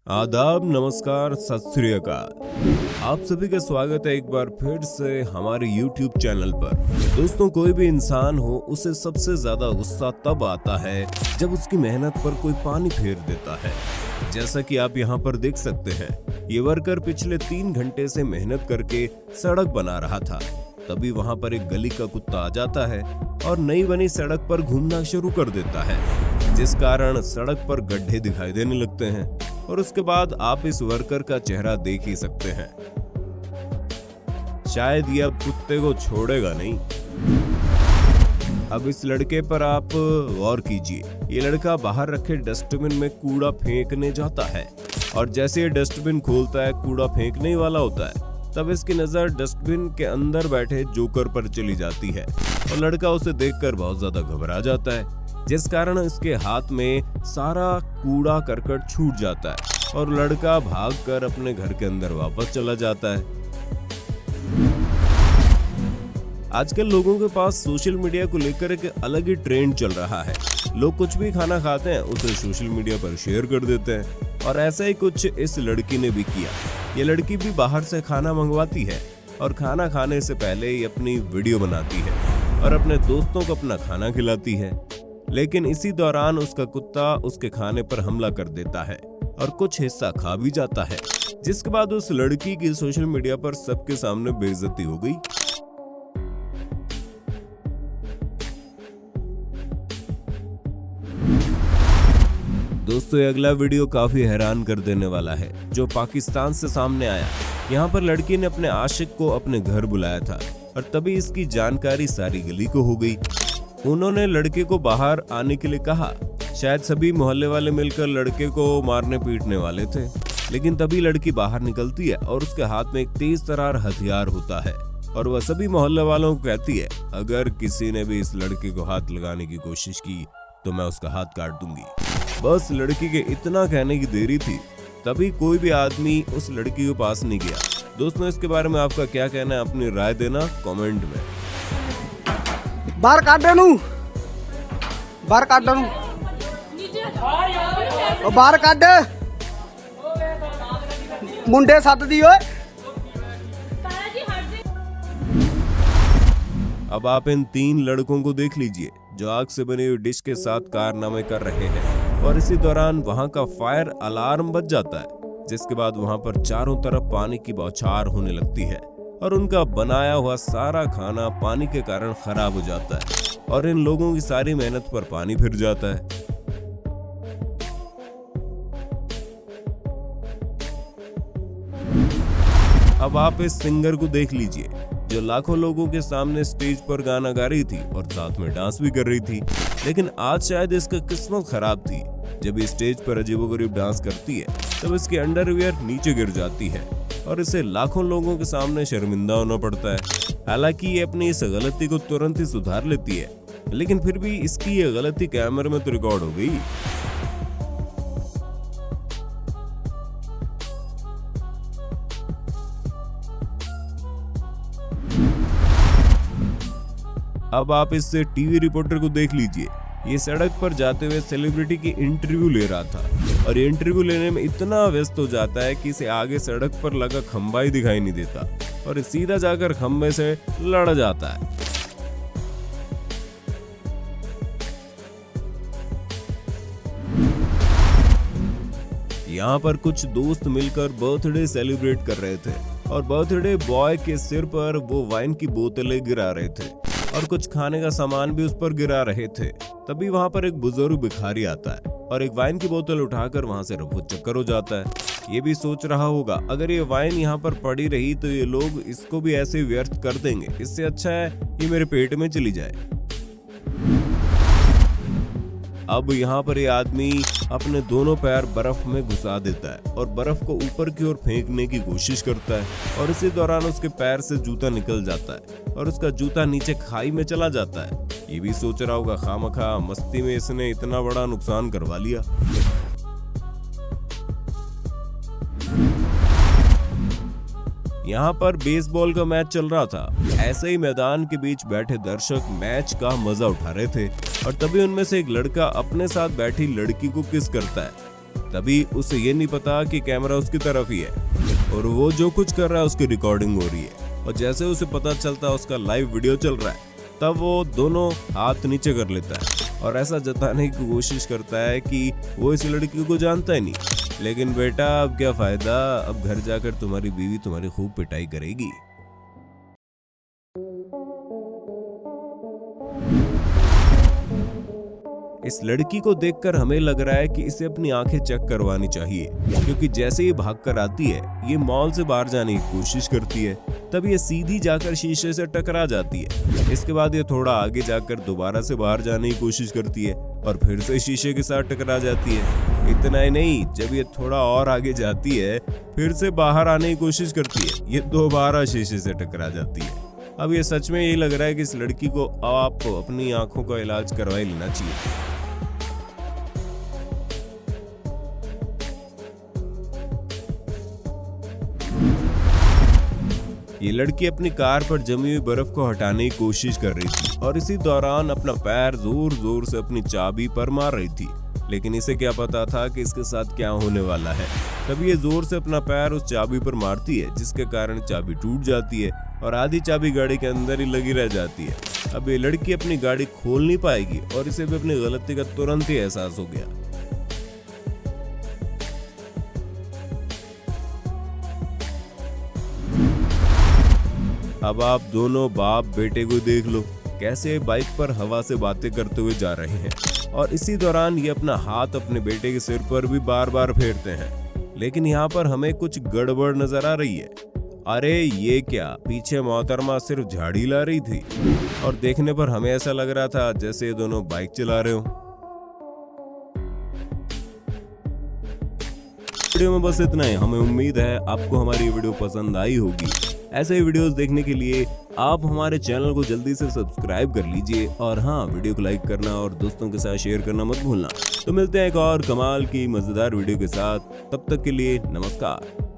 आदाब, नमस्कार, सत श्री अकाल। आप सभी का स्वागत है एक बार फिर से हमारे YouTube चैनल पर। दोस्तों, कोई भी इंसान हो उसे सबसे ज्यादा गुस्सा तब आता है जब उसकी मेहनत पर कोई पानी फेर देता है। जैसा कि आप यहाँ पर देख सकते हैं, ये वर्कर पिछले 3 घंटे से मेहनत करके सड़क बना रहा था। तभी वहाँ पर एक गली का कुत्ता आ जाता है और नई बनी सड़क पर घूमना शुरू कर देता है, जिस कारण सड़क पर गड्ढे दिखाई देने लगते हैं। और उसके बाद आप इस वर्कर का चेहरा देख ही सकते हैं। शायद ये अब कुत्ते को छोड़ेगा नहीं। अब इस लड़के पर आप गौर कीजिए। ये लड़का बाहर रखे डस्टबिन में कूड़ा फेंकने जाता है और जैसे ये डस्टबिन खोलता है, कूड़ा फेंकने ही वाला होता है, तब इसकी नजर डस्टबिन के अंदर बैठे जोकर पर चली जाती है और लड़का उसे देखकर बहुत ज्यादा घबरा जाता है, जिस कारण इसके हाथ में सारा कूड़ा करकट छूट जाता है और लड़का भागकर अपने घर के अंदर वापस चला जाता है। आजकल लोगों के पास सोशल मीडिया को लेकर एक अलग ही ट्रेंड चल रहा है। लोग कुछ भी खाना खाते हैं उसे सोशल मीडिया पर शेयर कर देते हैं और ऐसा ही कुछ इस लड़की ने भी किया। ये लड़की भी बाहर से खाना मंगवाती है और खाना खाने से पहले ही अपनी वीडियो बनाती है और अपने दोस्तों को अपना खाना खिलाती है। लेकिन इसी दौरान उसका कुत्ता उसके खाने पर हमला कर देता है और कुछ हिस्सा खा भी जाता है, जिसके बाद उस लड़की की सोशल मीडिया पर सबके सामने बेइज्जती हो गई। दोस्तों, ये अगला वीडियो काफी हैरान कर देने वाला है, जो पाकिस्तान से सामने आया। यहाँ पर लड़की ने अपने आशिक को अपने घर बुलाया था और तभी इसकी जानकारी सारी गली को हो गई। उन्होंने लड़के को बाहर आने के लिए कहा। शायद सभी मोहल्ले वाले मिलकर लड़के को मारने पीटने वाले थे, लेकिन तभी लड़की बाहर निकलती है और उसके हाथ में एक तेज तरार हथियार होता है और वह सभी मोहल्ले वालों को कहती है, अगर किसी ने भी इस लड़के को हाथ लगाने की कोशिश की तो मैं उसका हाथ काट दूंगी। बस लड़की के इतना कहने की देरी थी, तभी कोई भी आदमी उस लड़की के पास नहीं गया। दोस्तों, इसके बारे में आपका क्या कहना है? अपनी राय देना कमेंट में। बाहर काट देनू, बाहर काट देनू, बाहर काट दे, मुंडे सद दी ओए। अब आप इन 3 लड़कों को देख लीजिए जो आग से बनी हुई डिश के साथ कारनामे कर रहे हैं और इसी दौरान वहां का फायर अलार्म बज जाता है, जिसके बाद वहां पर चारों तरफ पानी की बौछार होने लगती है और उनका बनाया हुआ सारा खाना पानी के कारण खराब हो जाता है और इन लोगों की सारी मेहनत पर पानी फिर जाता है। अब आप इस सिंगर को देख लीजिए जो लाखों लोगों के सामने स्टेज पर गाना गा रही थी और साथ में डांस भी कर रही थी, लेकिन आज शायद इसका किस्मत खराब थी। जब ये स्टेज पर अजीबोगरीब डांस करती है तब इसकी अंडरवियर नीचे गिर जाती है और इसे लाखों लोगों के सामने शर्मिंदा होना पड़ता है। हालांकि ये अपनी इस गलती को तुरंत ही सुधार लेती है, लेकिन फिर भी इसकी ये गलती कैमरे में तो रिकॉर्ड हो गई। अब आप इस टीवी रिपोर्टर को देख लीजिए। ये सड़क पर जाते हुए सेलिब्रिटी की इंटरव्यू ले रहा था और ये इंटरव्यू लेने में इतना व्यस्त हो जाता है कि इसे आगे सड़क पर लगा खंबा ही दिखाई नहीं देता और ये सीधा जाकर खंबे से लड़ जाता है। यहाँ पर कुछ दोस्त मिलकर बर्थडे सेलिब्रेट कर रहे थे और बर्थडे बॉय के सिर पर वो वाइन की बोतलें गिरा रहे थे और कुछ खाने का सामान भी उस पर गिरा रहे थे। तभी वहां पर एक बुजुर्ग भिखारी आता है और एक वाइन की बोतल उठाकर वहां से रफू चक्कर हो जाता है। ये भी सोच रहा होगा, अगर ये वाइन यहाँ पर पड़ी रही तो ये लोग इसको भी ऐसे व्यर्थ कर देंगे, इससे अच्छा है ये मेरे पेट में चली जाए। अब यहाँ पर ये आदमी अपने दोनों पैर बर्फ में घुसा देता है और बर्फ को ऊपर की ओर फेंकने की कोशिश करता है और इसी दौरान उसके पैर से जूता निकल जाता है और उसका जूता नीचे खाई में चला जाता है। ये भी सोच रहा होगा, खामखा मस्ती में इसने इतना बड़ा नुकसान करवा लिया। यहाँ पर बेसबॉल का मैच चल रहा था। ऐसे ही मैदान के बीच बैठे दर्शक मैच का मजा उठा रहे थे और तभी उनमें से एक लड़का अपने साथ बैठी लड़की को किस करता है। तभी उसे ये नहीं पता कि कैमरा उसकी तरफ ही है और वो जो कुछ कर रहा है उसकी रिकॉर्डिंग हो रही है। और जैसे उसे पता चलता है उसका लाइव वीडियो चल रहा है, तब वो दोनों हाथ नीचे कर लेता है और ऐसा जताने की कोशिश करता है कि वो इस लड़की को जानता ही नहीं। लेकिन बेटा अब क्या फायदा, अब घर जाकर तुम्हारी बीवी तुम्हारी खूब पिटाई करेगी। इस लड़की को देखकर हमें लग रहा है कि इसे अपनी आंखें चेक करवानी चाहिए, क्योंकि जैसे ये भागकर आती है, ये मॉल से बाहर जाने की कोशिश करती है, तब ये सीधी जाकर शीशे से टकरा जाती है। इसके बाद ये थोड़ा आगे जाकर दोबारा से बाहर जाने की कोशिश करती है और फिर से शीशे के साथ टकरा जाती है। इतना ही नहीं, जब ये थोड़ा और आगे जाती है, फिर से बाहर आने की कोशिश करती है, ये दोबारा शीशे से टकरा जाती है। अब ये सच में यही लग रहा है कि इस लड़की को आप अपनी आंखों का इलाज करवा ही लेना चाहिए। ये लड़की अपनी कार पर जमी हुई बर्फ को हटाने की कोशिश कर रही थी और इसी दौरान अपना पैर जोर जोर से अपनी चाबी पर मार रही थी, लेकिन इसे क्या पता था कि इसके साथ क्या होने वाला है। तभी ये जोर से अपना पैर उस चाबी पर मारती है, जिसके कारण चाबी टूट जाती है और आधी चाबी गाड़ी के अंदर ही लगी रह जाती है। अब ये लड़की अपनी गाड़ी खोल नहीं पाएगी और इसे भी अपनी गलती का तुरंत ही एहसास हो गया। अब आप दोनों बाप बेटे को देख लो, कैसे बाइक पर हवा से बातें करते हुए जा रहे हैं और इसी दौरान ये अपना हाथ अपने बेटे के सिर पर भी बार बार फेरते हैं। लेकिन यहाँ पर हमें कुछ गड़बड़ नजर आ रही है। अरे ये क्या, पीछे मोहतरमा सिर्फ झाड़ी ला रही थी और देखने पर हमें ऐसा लग रहा था जैसे ये दोनों बाइक चला रहे हो। वीडियो में बस इतना ही। हमें उम्मीद है आपको हमारी वीडियो पसंद आई होगी। ऐसे ही वीडियोस देखने के लिए आप हमारे चैनल को जल्दी से सब्सक्राइब कर लीजिए और हाँ, वीडियो को लाइक करना और दोस्तों के साथ शेयर करना मत भूलना। तो मिलते हैं एक और कमाल की मजेदार वीडियो के साथ, तब तक के लिए नमस्कार।